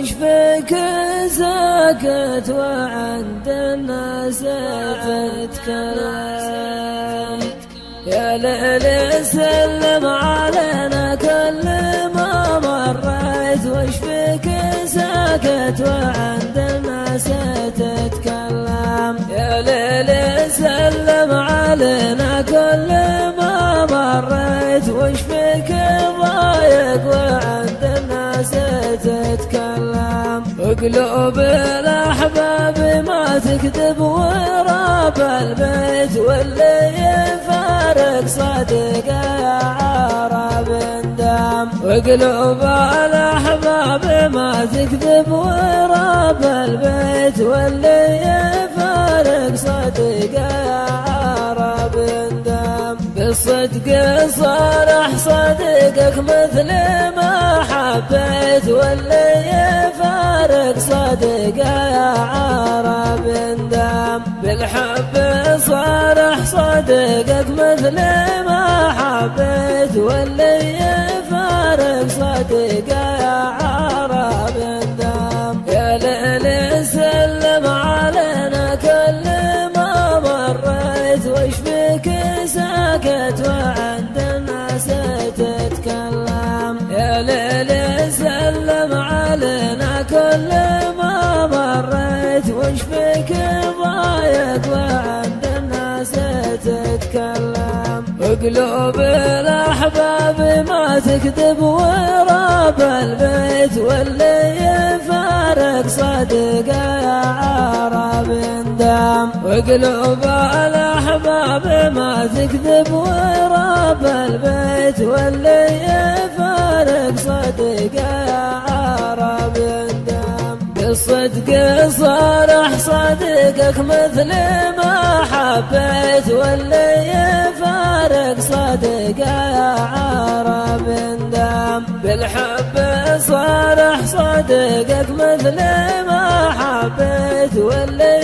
وش فيك ساكت وعند الناس تتكلم؟ يا ليل سلم علينا كل ما مريت، وش فيك ساكت وعند الناس تتكلم؟ يا ليل سلم علينا كل ما مريت، وش فيك ضايق وعند الناس تتكلم؟ وقلوب الأحباب ما تكذب وراب البيت، واللي يفارق صدق يا عرب اندم. وقلوب الأحباب ما تكذب وراب البيت، واللي يفارق صدق يا عرب اندم. بالصدق صرح صديقك مثل ما حبيت، واللي يفارق صدق يا عرب اندم. بالحب صرح صديقك مثل ما حبيت، واللي يفارق صدق يا عرب اندم. يا ليل سلم علينا كل ما مريت، وش فيك ساكت وعند الناس تتكلم؟ يا ليل سلم علينا كل ما مريت، وش فيك ضايق وعند الناس تتكلم؟ وقلوب الأحباب ما تكذب وراب البيت، واللي يفارق صدق يا عرب اندم. وقلوب الأحباب ما تكذب وراب البيت، واللي يفارق صدق يا عرب اندم. بالصدق صرح صديقك مثل ما حبيت، واللي يفارق صدق يا عرب اندم. بالحب صرح صديقك مثل ما حبيت، واللي